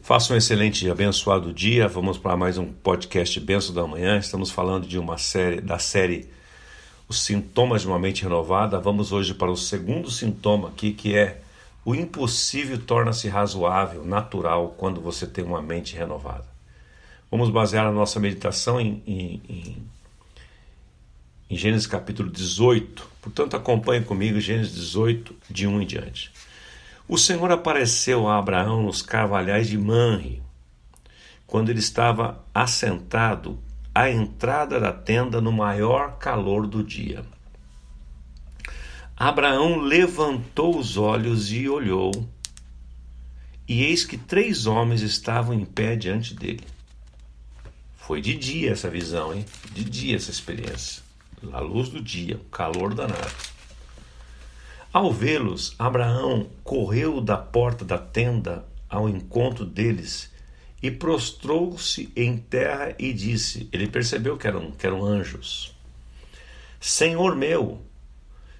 Faça um excelente e abençoado dia. Vamos para mais um podcast Bênção da Manhã. Estamos falando de da série Os Sintomas de uma Mente Renovada. Vamos hoje para o segundo sintoma aqui, que é o impossível torna-se razoável, natural, quando você tem uma mente renovada. Vamos basear a nossa meditação em Gênesis capítulo 18. Portanto, acompanhe comigo Gênesis 18, de 1 em diante. O Senhor apareceu a Abraão nos carvalhais de Manre, quando ele estava assentado à entrada da tenda no maior calor do dia. Abraão levantou os olhos e olhou, e eis que 3 homens estavam em pé diante dele. Foi de dia essa visão, hein? De dia essa experiência. A luz do dia, o calor danado. Ao vê-los, Abraão correu da porta da tenda ao encontro deles e prostrou-se em terra e disse, ele percebeu que eram anjos: Senhor meu,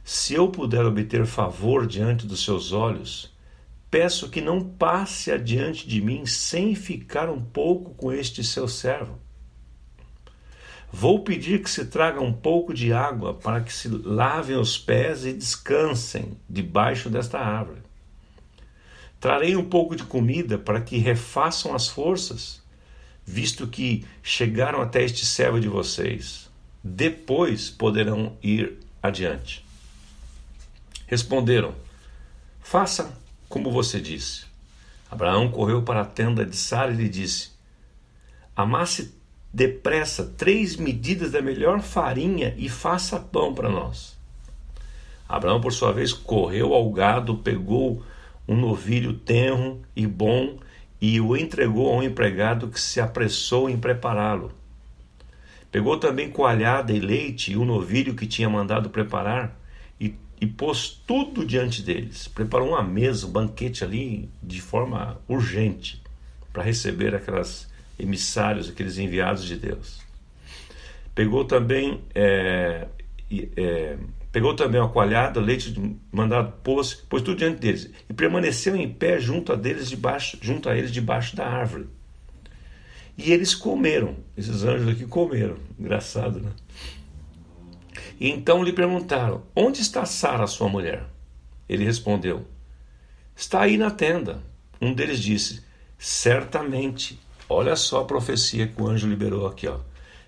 se eu puder obter favor diante dos seus olhos, peço que não passe adiante de mim sem ficar um pouco com este seu servo. Vou pedir que se traga um pouco de água para que se lavem os pés e descansem debaixo desta árvore. Trarei um pouco de comida para que refaçam as forças, visto que chegaram até este servo de vocês. Depois poderão ir adiante. Responderam, faça como você disse. Abraão correu para a tenda de Sara e lhe disse, amasse depressa 3 medidas da melhor farinha e faça pão para nós. Abraão, por sua vez, correu ao gado, pegou um novilho tenro e bom e o entregou a um empregado que se apressou em prepará-lo. Pegou também coalhada e leite e o novilho que tinha mandado preparar e pôs tudo diante deles. Preparou uma mesa, um banquete ali de forma urgente para receber aqueles emissários, aqueles enviados de Deus. Pegou também a coalhada, leite mandado, pôs tudo diante deles e permaneceu em pé junto a eles debaixo da árvore. E eles comeram, esses anjos aqui comeram, engraçado, né? E então lhe perguntaram, onde está Sara, sua mulher? Ele respondeu, está aí na tenda. Um deles disse, certamente, olha só a profecia que o anjo liberou aqui, ó.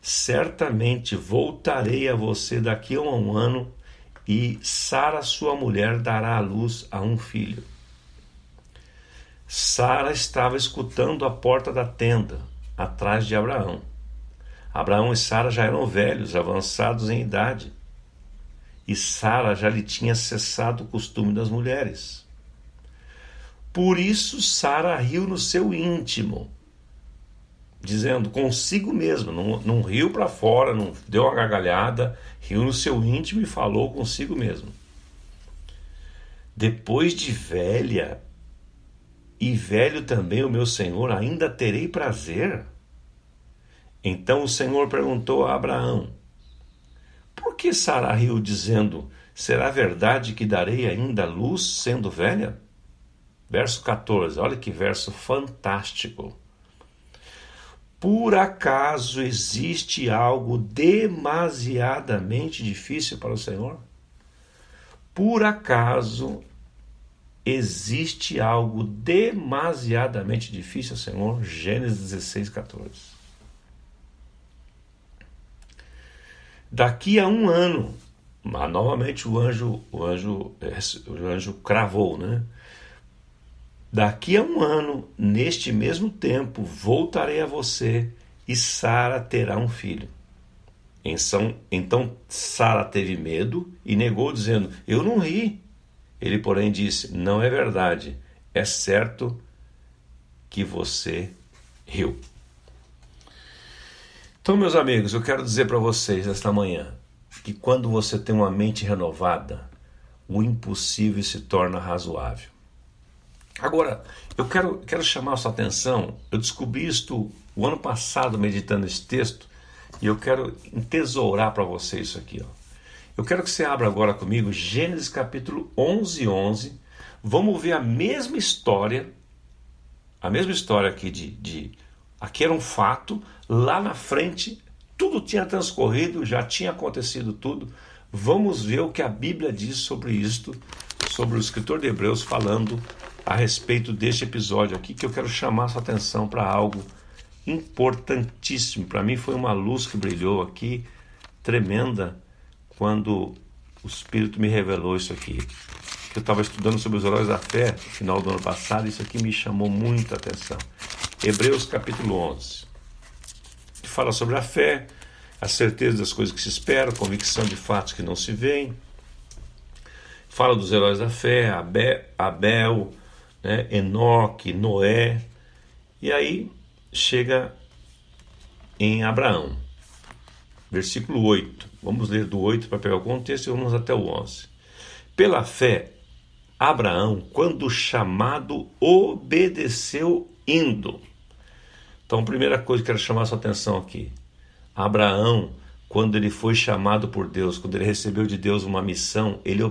Certamente voltarei a você daqui a um ano e Sara, sua mulher, dará à luz a um filho. Sara estava escutando a porta da tenda, atrás de Abraão. Abraão e Sara já eram velhos, avançados em idade. E Sara já lhe tinha cessado o costume das mulheres. Por isso Sara riu no seu íntimo, dizendo consigo mesmo, não riu para fora, não deu uma gargalhada, riu no seu íntimo e falou consigo mesmo. Depois de velha, e velho também o meu senhor, ainda terei prazer? Então o Senhor perguntou a Abraão, por que Sara riu dizendo, será verdade que darei ainda luz sendo velha? Verso 14, olha que verso fantástico. Por acaso existe algo demasiadamente difícil para o Senhor? Por acaso existe algo demasiadamente difícil ao Senhor? Gênesis 16, 14. Daqui a um ano, novamente o anjo cravou, né? Daqui a um ano, neste mesmo tempo, voltarei a você e Sara terá um filho. Então Sara teve medo e negou, dizendo, eu não ri. Ele, porém, disse, não é verdade, é certo que você riu. Então, meus amigos, eu quero dizer para vocês esta manhã que quando você tem uma mente renovada, o impossível se torna razoável. Agora, eu quero chamar a sua atenção, eu descobri isto o ano passado meditando esse texto e eu quero entesourar para você isso aqui, ó. Eu quero que você abra agora comigo Gênesis capítulo 11. Vamos ver a mesma história A mesma história aqui aqui era um fato, lá na frente tudo tinha transcorrido, já tinha acontecido tudo. Vamos ver o que a Bíblia diz sobre isto, sobre o escritor de Hebreus falando a respeito deste episódio aqui, que eu quero chamar sua atenção para algo importantíssimo. Para mim foi uma luz que brilhou aqui, tremenda, quando o Espírito me revelou isso aqui. Eu estava estudando sobre os heróis da fé no final do ano passado, isso aqui me chamou muita atenção. Hebreus capítulo 11, que fala sobre a fé, a certeza das coisas que se esperam, convicção de fatos que não se veem. Fala dos heróis da fé, Abel, né, Enoque, Noé. E aí chega em Abraão, versículo 8. Vamos ler do 8 para pegar o contexto e vamos até o 11. Pela fé, Abraão, quando chamado, obedeceu indo. Então, primeira coisa que eu quero chamar a sua atenção aqui. Abraão, quando ele foi chamado por Deus, quando ele recebeu de Deus uma missão, ele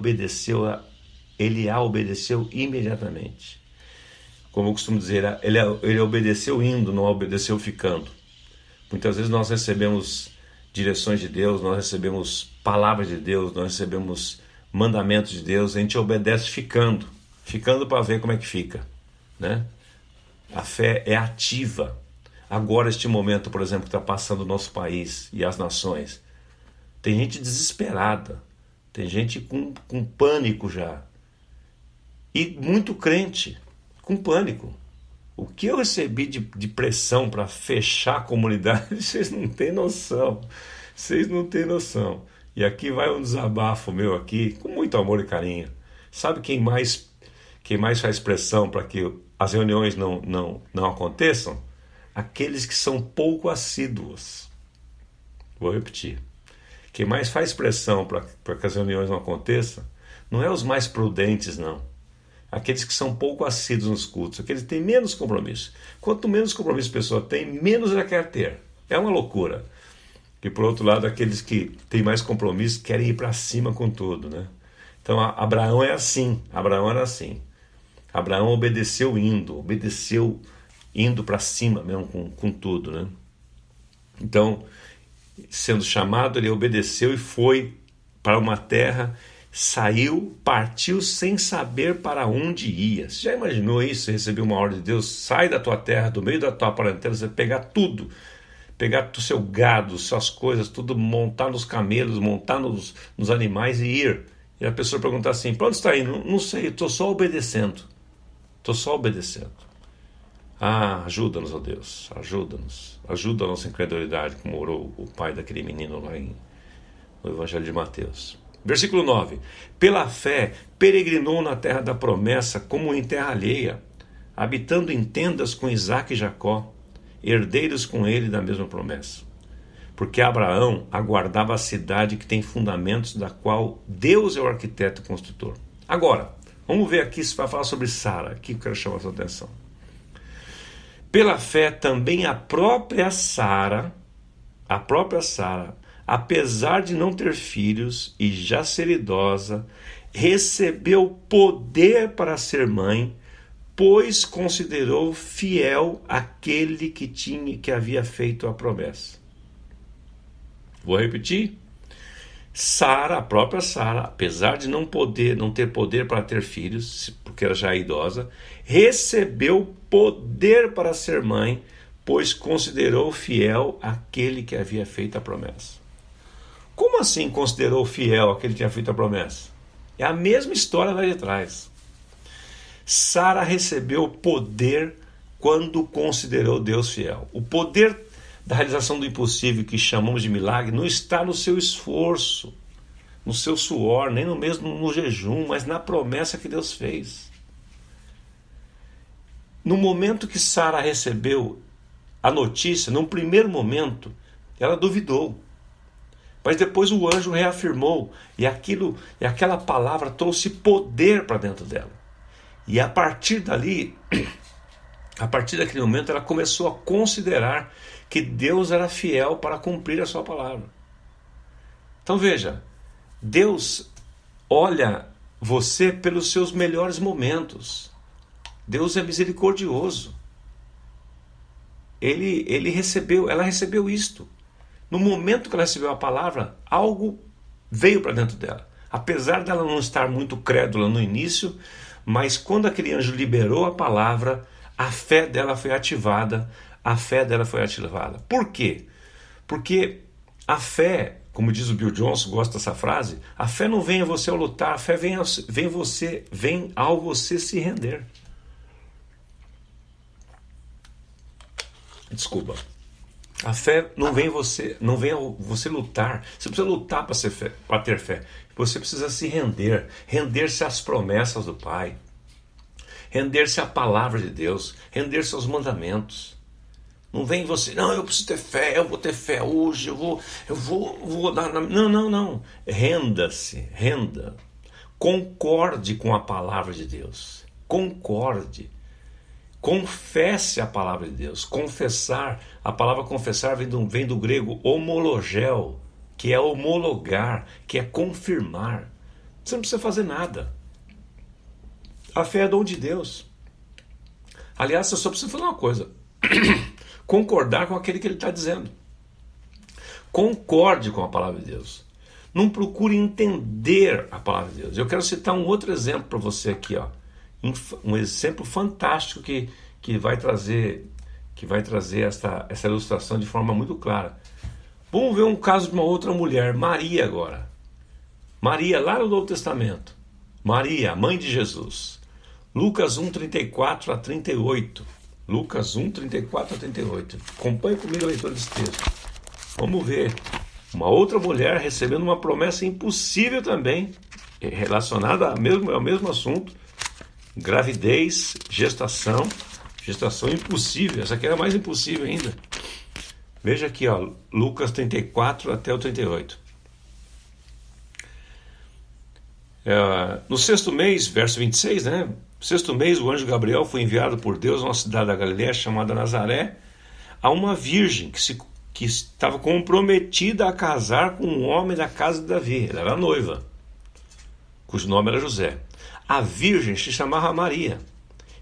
a obedeceu imediatamente. Como eu costumo dizer, ele obedeceu indo, não obedeceu ficando. Muitas vezes nós recebemos direções de Deus, nós recebemos palavras de Deus, nós recebemos mandamentos de Deus, a gente obedece ficando para ver como é que fica, né? A fé é ativa. Agora, este momento, por exemplo, que está passando o nosso país e as nações, tem gente desesperada, tem gente com pânico já, e muito crente com pânico. O que eu recebi de pressão para fechar a comunidade, vocês não têm noção. Vocês não têm noção. E aqui vai um desabafo meu aqui, com muito amor e carinho. Sabe quem mais faz pressão para que as reuniões não aconteçam? Aqueles que são pouco assíduos. Vou repetir. Quem mais faz pressão para que as reuniões não aconteçam não é os mais prudentes, não. Aqueles que são pouco assíduos nos cultos, aqueles que têm menos compromisso. Quanto menos compromisso a pessoa tem, menos ela quer ter. É uma loucura. E por outro lado, aqueles que têm mais compromisso querem ir para cima com tudo, né? Então, Abraão é assim. Abraão era assim. Abraão obedeceu indo para cima mesmo com tudo, né? Então, sendo chamado, ele obedeceu e foi para uma terra, saiu, partiu sem saber para onde ia. Você já imaginou isso? Você recebeu uma ordem de Deus, sai da tua terra, do meio da tua parentela, você pegar tudo, pegar o seu gado, suas coisas, tudo, montar nos camelos, montar nos animais e ir. E a pessoa perguntar assim, para onde está indo? Não sei, estou só obedecendo. Ah, ajuda-nos, ó Deus, ajuda-nos. Ajuda a nossa incredulidade, como orou o pai daquele menino lá no Evangelho de Mateus. Versículo 9. Pela fé, peregrinou na terra da promessa como em terra alheia, habitando em tendas com Isaque e Jacó, herdeiros com ele da mesma promessa. Porque Abraão aguardava a cidade que tem fundamentos, da qual Deus é o arquiteto e construtor. Agora, vamos ver aqui se vai falar sobre Sara, aqui que eu quero chamar a sua atenção. Pela fé também a própria Sara, apesar de não ter filhos e já ser idosa, recebeu poder para ser mãe, pois considerou fiel aquele que havia feito a promessa. Vou repetir. Sara, a própria Sara, apesar de não ter poder para ter filhos, porque ela já é idosa, recebeu poder para ser mãe, pois considerou fiel aquele que havia feito a promessa. Como assim considerou fiel aquele que tinha feito a promessa? É a mesma história lá de trás. Sara recebeu poder quando considerou Deus fiel. O poder da realização do impossível, que chamamos de milagre, não está no seu esforço, no seu suor, nem no mesmo no jejum, mas na promessa que Deus fez. No momento que Sara recebeu a notícia, num primeiro momento, ela duvidou. Mas depois o anjo reafirmou, e aquela palavra trouxe poder para dentro dela. E a partir daquele momento, ela começou a considerar que Deus era fiel para cumprir a sua palavra. Então veja, Deus olha você pelos seus melhores momentos. Deus é misericordioso. ela recebeu isto. No momento que ela recebeu a palavra, algo veio para dentro dela. Apesar dela não estar muito crédula no início, mas quando aquele anjo liberou a palavra, a fé dela foi ativada. Por quê? Porque a fé, como diz o Bill Johnson, gosta dessa frase, a fé não vem a você ao lutar, a fé vem ao você se render. Desculpa. A fé não vem ao você lutar. Você precisa lutar para ter fé. Você precisa se render-se às promessas do Pai, render-se à palavra de Deus, render-se aos mandamentos. Não vem você, não, eu preciso ter fé, eu vou ter fé hoje, eu vou dar. Não. Renda-se, renda. Concorde com a palavra de Deus. Concorde. Confesse a palavra de Deus. Confessar, a palavra confessar vem do grego homologel, que é homologar, que é confirmar. Você não precisa fazer nada. A fé é dom de Deus. Aliás, você só precisa fazer uma coisa: concordar com aquele que ele está dizendo. Concorde com a palavra de Deus. Não procure entender a palavra de Deus. Eu quero citar um outro exemplo para você aqui, ó. Um exemplo fantástico que vai trazer essa ilustração de forma muito clara. Vamos ver um caso de uma outra mulher, Maria agora. Maria, lá no Novo Testamento. Maria, mãe de Jesus. Lucas 1, 34 a 38. Lucas 1, 34 a 38. Acompanhe comigo a leitura desse texto. Vamos ver. Uma outra mulher recebendo uma promessa impossível também, relacionada ao mesmo assunto. Gravidez, gestação impossível. Essa aqui era mais impossível ainda. Veja aqui, ó, Lucas 34 até o 38. No sexto mês, verso 26, né? No sexto mês, o anjo Gabriel foi enviado por Deus a uma cidade da Galileia chamada Nazaré, a uma virgem que estava comprometida a casar com um homem da casa de Davi. Ela era noiva, cujo nome era José. A virgem se chamava Maria.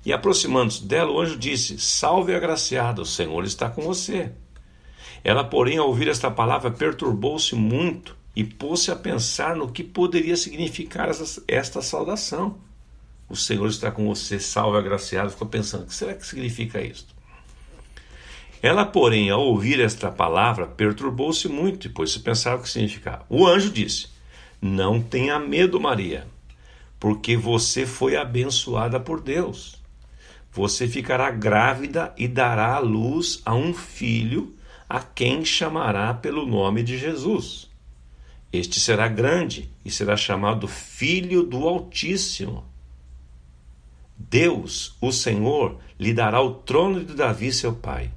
E aproximando-se dela, o anjo disse: Salve, agraciada, o Senhor está com você. Ela, porém, ao ouvir esta palavra, perturbou-se muito e pôs-se a pensar no que poderia significar esta saudação. O Senhor está com você, salve, agraciada. Ficou pensando: o que será que significa isto? Ela, porém, ao ouvir esta palavra, perturbou-se muito e pôs-se a pensar o que significava. O anjo disse: Não tenha medo, Maria, porque você foi abençoada por Deus. Você ficará grávida e dará à luz a um filho, a quem chamará pelo nome de Jesus. Este será grande e será chamado Filho do Altíssimo. Deus, o Senhor, lhe dará o trono de Davi, seu pai.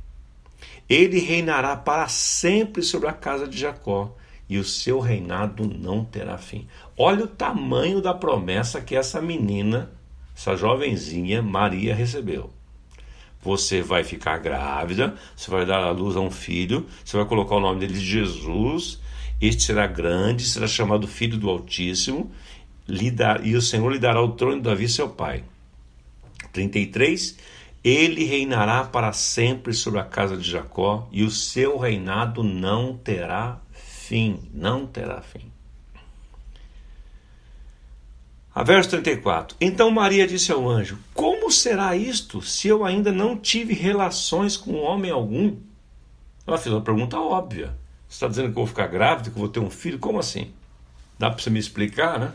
Ele reinará para sempre sobre a casa de Jacó, e o seu reinado não terá fim. Olha o tamanho da promessa que essa menina, essa jovenzinha Maria, recebeu. Você vai ficar grávida, você vai dar à luz a um filho, você vai colocar o nome dele de Jesus, este será grande, será chamado Filho do Altíssimo, e o Senhor lhe dará o trono de Davi, seu pai. 33. Ele reinará para sempre sobre a casa de Jacó, e o seu reinado não terá fim. Não terá fim. A verso 34. Então Maria disse ao anjo: Como será isto, se eu ainda não tive relações com homem algum? Ela fez uma pergunta óbvia. Você está dizendo que eu vou ficar grávida, que eu vou ter um filho? Como assim? Dá para você me explicar, né?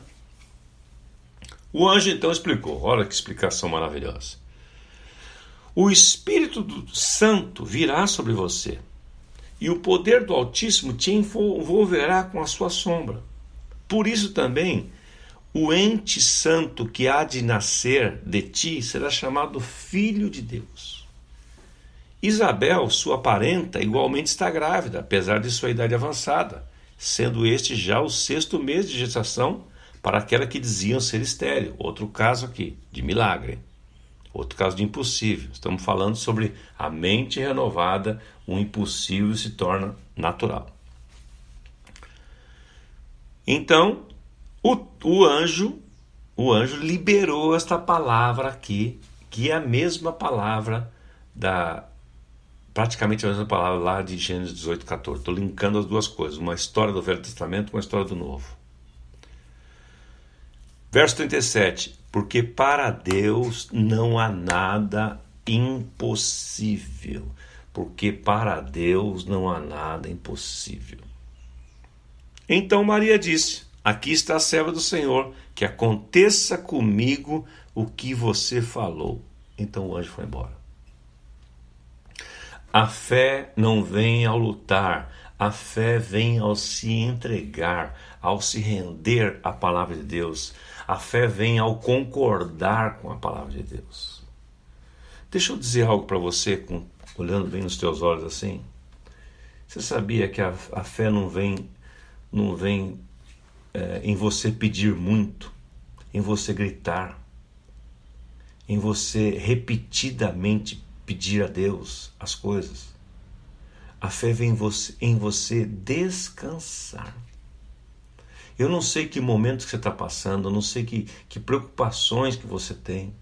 O anjo então explicou. Olha que explicação maravilhosa. O Espírito Santo virá sobre você, e o poder do Altíssimo te envolverá com a sua sombra. Por isso também, o ente santo que há de nascer de ti será chamado Filho de Deus. Isabel, sua parenta, igualmente está grávida, apesar de sua idade avançada, sendo este já o 6º mês de gestação para aquela que diziam ser estéril. Outro caso aqui, de milagre. Outro caso de impossível. Estamos falando sobre a mente renovada, o impossível se torna natural. Então, o anjo liberou esta palavra aqui, que é a mesma palavra praticamente a mesma palavra lá de Gênesis 18, 14. Estou linkando as duas coisas, uma história do Velho Testamento com uma história do Novo. Verso 37, porque para Deus não há nada impossível. Porque para Deus não há nada impossível. Então Maria disse, aqui está a serva do Senhor, que aconteça comigo o que você falou. Então o anjo foi embora. A fé não vem ao lutar, a fé vem ao se entregar, ao se render à palavra de Deus. A fé vem ao concordar com a palavra de Deus. Deixa eu dizer algo para você, olhando bem nos teus olhos assim. Você sabia que a fé não vem em você pedir muito, em você gritar, em você repetidamente pedir a Deus as coisas? A fé vem em você descansar. Eu não sei que momento que você está passando, eu não sei que preocupações que você tem.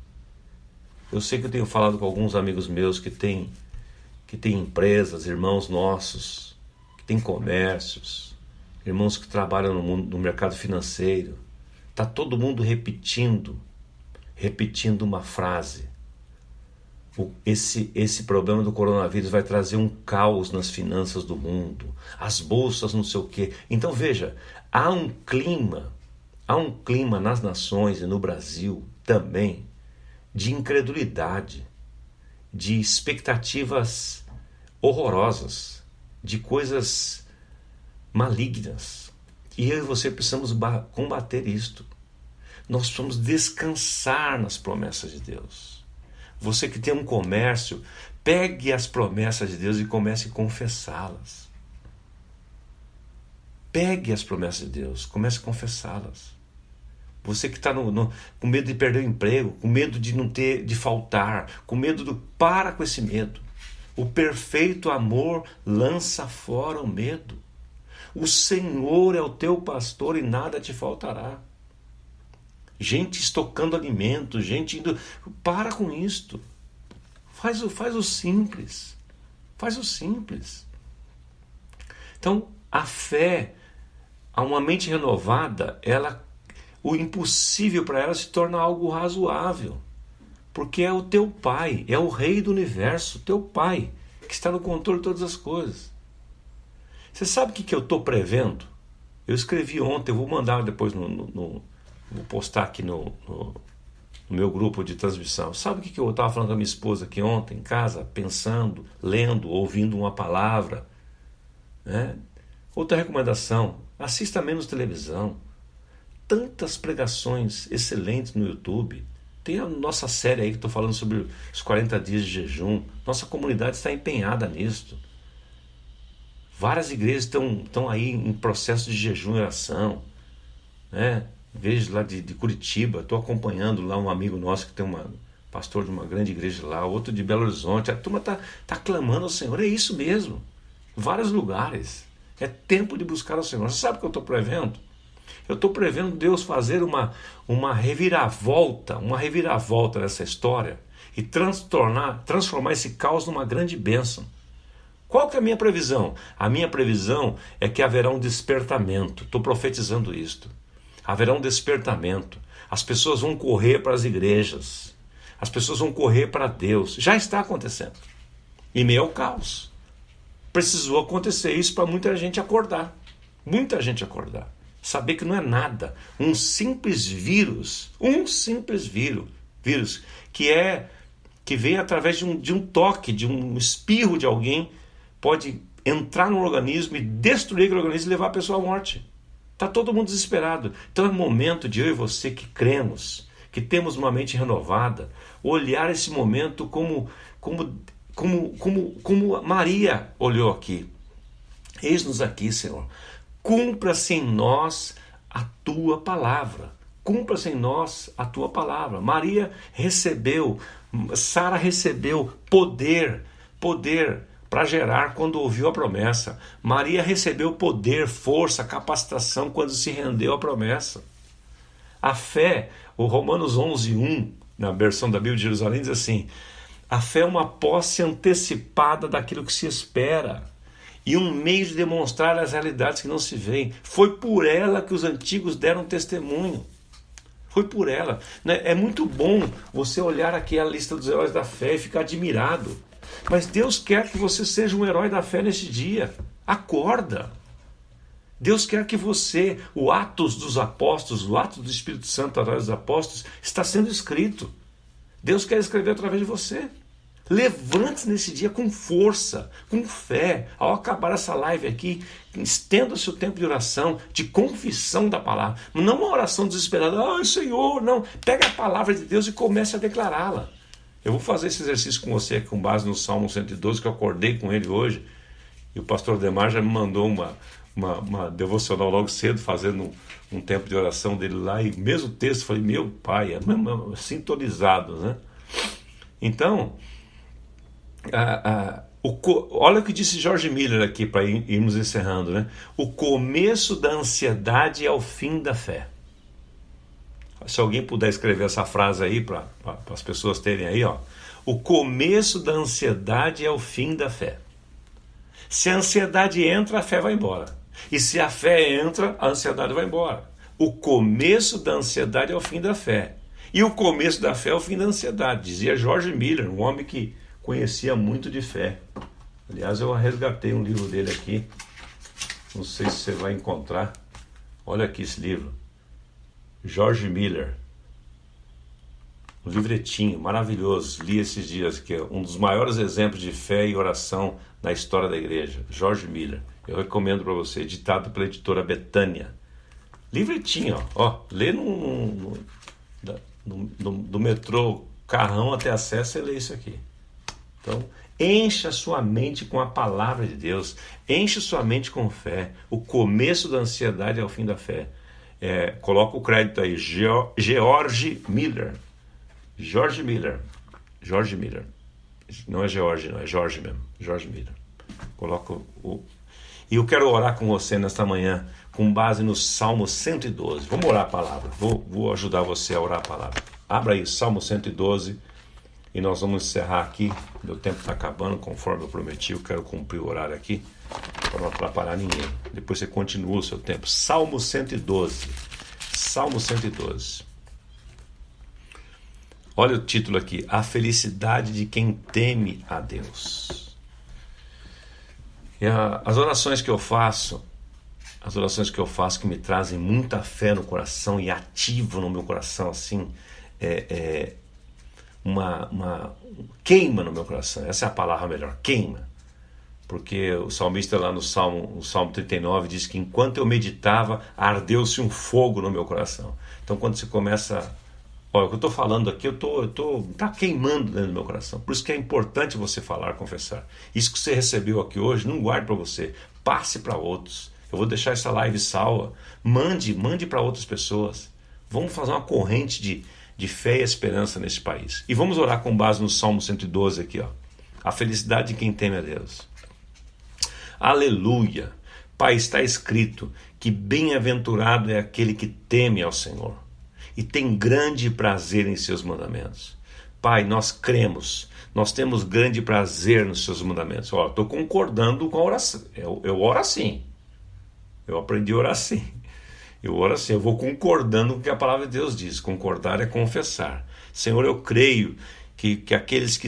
Eu sei que eu tenho falado com alguns amigos meus que têm empresas, irmãos nossos, que têm comércios, irmãos que trabalham no mercado financeiro. Está todo mundo repetindo uma frase. Esse problema do coronavírus vai trazer um caos nas finanças do mundo, as bolsas não sei o quê. Então veja, há um clima nas nações e no Brasil também de incredulidade, de expectativas horrorosas, de coisas malignas. E eu e você precisamos combater isto. Nós precisamos descansar nas promessas de Deus. Você que tem um comércio, pegue as promessas de Deus e comece a confessá-las. Pegue as promessas de Deus, comece a confessá-las. Você que está com medo de perder o emprego, com medo de faltar, com medo para com esse medo. O perfeito amor lança fora o medo. O Senhor é o teu pastor e nada te faltará. Gente estocando alimentos, gente indo... Para com isto. Faz o simples. Faz o simples. Então, a fé, a uma mente renovada, o impossível para ela se torna algo razoável. Porque é o teu Pai, é o Rei do Universo, teu Pai, que está no controle de todas as coisas. Você sabe o que eu estou prevendo? Eu escrevi ontem, eu vou mandar depois vou postar aqui no meu grupo de transmissão. Sabe o que eu estava falando com a minha esposa aqui ontem, em casa, pensando, lendo, ouvindo uma palavra? Outra recomendação, assista menos televisão. Tantas pregações excelentes no YouTube. Tem a nossa série aí que estou falando sobre os 40 dias de jejum. Nossa comunidade está empenhada nisso. Várias igrejas estão aí em processo de jejum e oração. Igreja lá de Curitiba, estou acompanhando lá um amigo nosso que tem pastor de uma grande igreja lá, outro de Belo Horizonte. A turma está clamando ao Senhor, é isso mesmo. Vários lugares. É tempo de buscar ao Senhor. Você sabe o que eu estou prevendo? Eu estou prevendo Deus fazer uma reviravolta nessa história e transformar esse caos numa grande bênção. Qual que é a minha previsão? A minha previsão é que haverá um despertamento. Estou profetizando isto. Haverá um despertamento. As pessoas vão correr para as igrejas. As pessoas vão correr para Deus. Já está acontecendo. Em meio ao caos. Precisou acontecer isso para muita gente acordar. Muita gente acordar. Saber que não é nada. Um simples vírus que vem através de um toque, de um espirro de alguém, pode entrar no organismo e destruir aquele organismo e levar a pessoa à morte. Está todo mundo desesperado. Então é momento de eu e você que cremos, que temos uma mente renovada, olhar esse momento como Maria olhou aqui. Eis-nos aqui, Senhor. Cumpra-se em nós a tua palavra. Cumpra-se em nós a tua palavra. Sara recebeu poder para gerar quando ouviu a promessa. Maria recebeu poder, força, capacitação quando se rendeu à promessa. A fé, o Romanos 11:1, na versão da Bíblia de Jerusalém, diz assim: A fé é uma posse antecipada daquilo que se espera e um meio de demonstrar as realidades que não se veem. Foi por ela que os antigos deram testemunho. Foi por ela. É muito bom você olhar aqui a lista dos heróis da fé e ficar admirado. Mas Deus quer que você seja um herói da fé neste dia. Acorda. Deus quer que você, o Atos dos Apóstolos, o Atos do Espírito Santo através dos Apóstolos, está sendo escrito. Deus quer escrever através de você. Levante-se nesse dia com força, com fé. Ao acabar essa live aqui, estenda o seu tempo de oração, de confissão da palavra. Não uma oração desesperada, ai Senhor, não. Pega a palavra de Deus e comece a declará-la. Eu vou fazer esse exercício com você com base no Salmo 112, que eu acordei com ele hoje. E o pastor Demar já me mandou uma devocional logo cedo, fazendo um tempo de oração dele lá. E mesmo texto, falei, meu pai, é sintonizado, né? Então, olha o que disse George Miller aqui, para irmos encerrando, né? O começo da ansiedade é o fim da fé. Se alguém puder escrever essa frase aí para as pessoas terem aí, ó. O começo da ansiedade é o fim da fé. Se a ansiedade entra, a fé vai embora. E se a fé entra, a ansiedade vai embora. O começo da ansiedade é o fim da fé. E o começo da fé é o fim da ansiedade, dizia George Miller, um homem que conhecia muito de fé. Aliás, eu resgatei um livro dele aqui. Não sei se você vai encontrar. Olha aqui esse livro. George Miller. Um livretinho maravilhoso. Li esses dias, que é um dos maiores exemplos de fé e oração na história da igreja. George Miller. Eu recomendo para você. Editado pela editora Betânia. Livretinho, ó. Lê do metrô Carrão até acesso e lê isso aqui. Então, encha sua mente com a palavra de Deus. Enche sua mente com fé. O começo da ansiedade é o fim da fé. Coloca o crédito aí. George Miller. George Miller. George Miller. Não é George, não. É George mesmo. George Miller. Coloca o... E eu quero orar com você nesta manhã, com base no Salmo 112. Vamos orar a palavra. Vou ajudar você a orar a palavra. Abra aí, Salmo 112. E nós vamos encerrar aqui. Meu tempo está acabando, conforme eu prometi. Eu quero cumprir o horário aqui, para não atrapalhar ninguém. Depois você continua o seu tempo. Salmo 112. Salmo 112. Olha o título aqui. A felicidade de quem teme a Deus. E as orações que eu faço que me trazem muita fé no coração e ativam no meu coração, assim, uma queima no meu coração. Essa é a palavra melhor, queima. Porque o salmista lá no Salmo 39 diz que enquanto eu meditava, ardeu-se um fogo no meu coração. Então quando você começa... Olha, o que eu estou falando aqui, está queimando dentro do meu coração. Por isso que é importante você falar, confessar. Isso que você recebeu aqui hoje, não guarde para você. Passe para outros. Eu vou deixar essa live salva. Mande para outras pessoas. Vamos fazer uma corrente de fé e esperança nesse país. E vamos orar com base no Salmo 112 aqui, ó. A felicidade de quem teme a Deus. Aleluia! Pai, está escrito que bem-aventurado é aquele que teme ao Senhor e tem grande prazer em seus mandamentos. Pai, nós cremos, nós temos grande prazer nos seus mandamentos. Ó, estou concordando com a oração. Eu oro assim. Eu aprendi a orar assim. Eu oro assim, eu vou concordando com o que a palavra de Deus diz. Concordar é confessar. Senhor, eu creio que aqueles que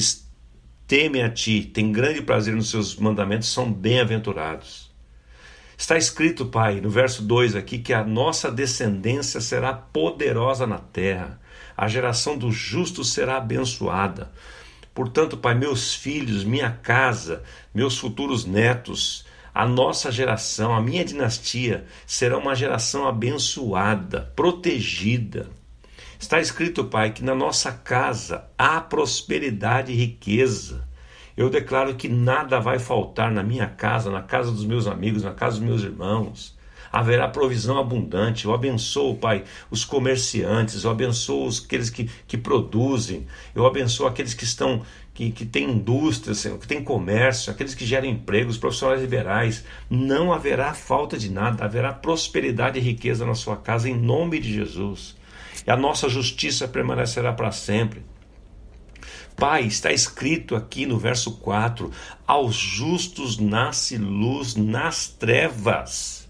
temem a Ti, têm grande prazer nos seus mandamentos, são bem-aventurados. Está escrito, Pai, no verso 2 aqui, que a nossa descendência será poderosa na terra. A geração dos justos será abençoada. Portanto, Pai, meus filhos, minha casa, meus futuros netos, a nossa geração, a minha dinastia, será uma geração abençoada, protegida. Está escrito, Pai, que na nossa casa há prosperidade e riqueza. Eu declaro que nada vai faltar na minha casa, na casa dos meus amigos, na casa dos meus irmãos. Haverá provisão abundante. Eu abençoo, Pai, os comerciantes, eu abençoo aqueles que produzem, eu abençoo aqueles que têm indústria, Senhor, que têm comércio, aqueles que geram empregos, profissionais liberais. Não haverá falta de nada, haverá prosperidade e riqueza na sua casa, em nome de Jesus. E a nossa justiça permanecerá para sempre. Pai, está escrito aqui no verso 4, aos justos nasce luz nas trevas.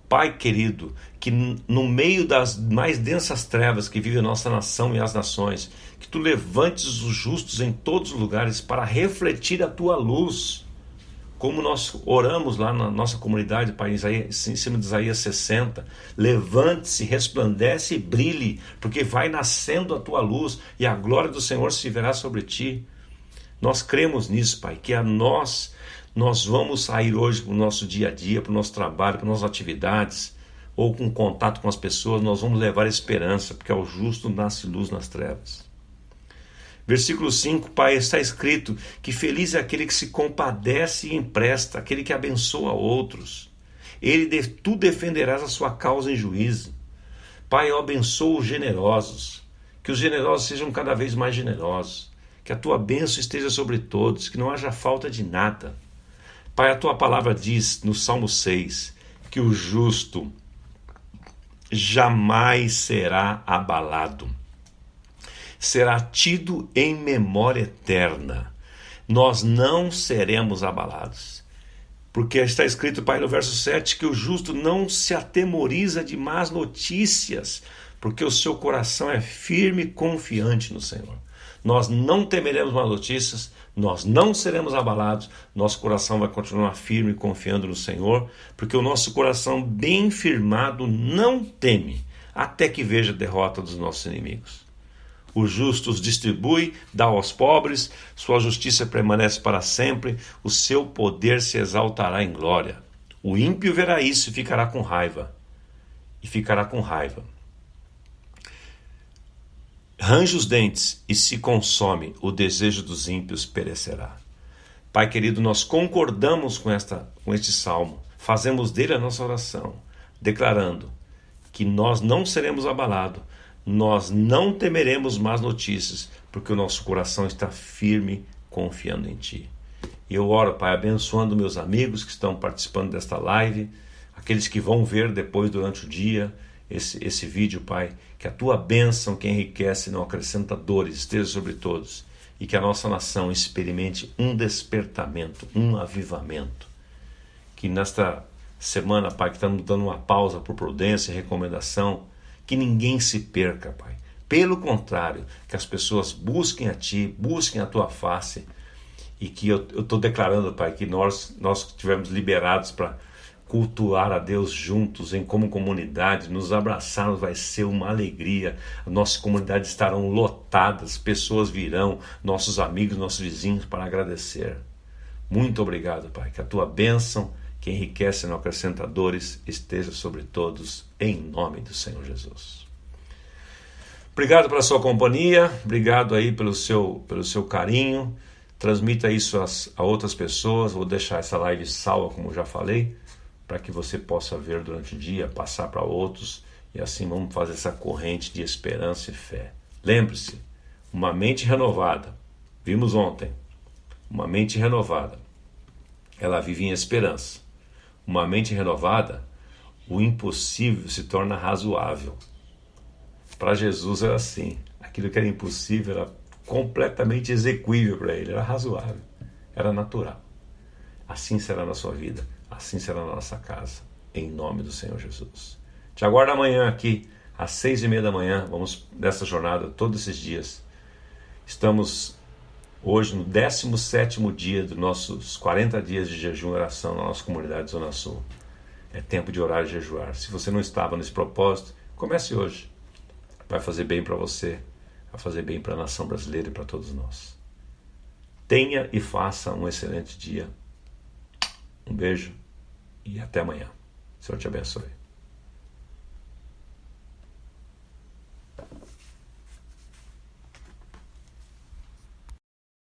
Pai querido, que no meio das mais densas trevas que vive a nossa nação e as nações, que tu levantes os justos em todos os lugares para refletir a tua luz. Como nós oramos lá na nossa comunidade, Pai, em cima de Isaías 60, levante-se, resplandece e brilhe, porque vai nascendo a tua luz e a glória do Senhor se verá sobre ti. Nós cremos nisso, Pai, que a nós vamos sair hoje para o nosso dia a dia, para o nosso trabalho, para as nossas atividades, ou com contato com as pessoas, nós vamos levar esperança, porque ao justo nasce luz nas trevas. Versículo 5, Pai, está escrito que feliz é aquele que se compadece e empresta, aquele que abençoa outros. Tu defenderás a sua causa em juízo. Pai, eu abençoo os generosos, que os generosos sejam cada vez mais generosos, que a tua bênção esteja sobre todos, que não haja falta de nada. Pai, a tua palavra diz no Salmo 6 que o justo jamais será abalado. Será tido em memória eterna. Nós não seremos abalados. Porque está escrito, Pai, no verso 7, que o justo não se atemoriza de más notícias, porque o seu coração é firme e confiante no Senhor. Nós não temeremos más notícias, nós não seremos abalados, nosso coração vai continuar firme e confiando no Senhor, porque o nosso coração bem firmado não teme, até que veja a derrota dos nossos inimigos. O justo os distribui, dá aos pobres, sua justiça permanece para sempre, o seu poder se exaltará em glória. O ímpio verá isso e ficará com raiva. Range os dentes e se consome, o desejo dos ímpios perecerá. Pai querido, nós concordamos com este salmo, fazemos dele a nossa oração, declarando que nós não seremos abalados, nós não temeremos más notícias, porque o nosso coração está firme, confiando em Ti. E eu oro, Pai, abençoando meus amigos que estão participando desta live, aqueles que vão ver depois durante o dia esse vídeo, Pai, que a Tua bênção que enriquece e não acrescenta dores esteja sobre todos, e que a nossa nação experimente um despertamento, um avivamento. Que nesta semana, Pai, que estamos dando uma pausa por prudência e recomendação, que ninguém se perca, Pai. Pelo contrário, que as pessoas busquem a Ti, busquem a Tua face, e que eu estou declarando, Pai, que nós estivermos liberados para cultuar a Deus juntos, como comunidade, nos abraçarmos, vai ser uma alegria. Nossas comunidades estarão lotadas, pessoas virão, nossos amigos, nossos vizinhos, para agradecer. Muito obrigado, Pai, que a Tua bênção, que enriquece e não acrescenta dores, esteja sobre todos, em nome do Senhor Jesus. Obrigado pela sua companhia, obrigado aí pelo seu carinho, transmita isso a outras pessoas, vou deixar essa live salva, como já falei, para que você possa ver durante o dia, passar para outros, e assim vamos fazer essa corrente de esperança e fé. Lembre-se, uma mente renovada, vimos ontem, uma mente renovada, ela vive em esperança. Uma mente renovada, o impossível se torna razoável. Para Jesus era assim. Aquilo que era impossível era completamente execuível para ele. Era razoável, era natural. Assim será na sua vida, assim será na nossa casa. Em nome do Senhor Jesus. Te aguardo amanhã aqui, às 6:30 da manhã. Vamos nessa jornada todos esses dias. Estamos hoje no 17º dia dos nossos 40 dias de jejum e oração na nossa comunidade Zona Sul. É tempo de orar e jejuar. Se você não estava nesse propósito, comece hoje. Vai fazer bem para você, vai fazer bem para a nação brasileira e para todos nós. Tenha e faça um excelente dia. Um beijo e até amanhã. Senhor te abençoe.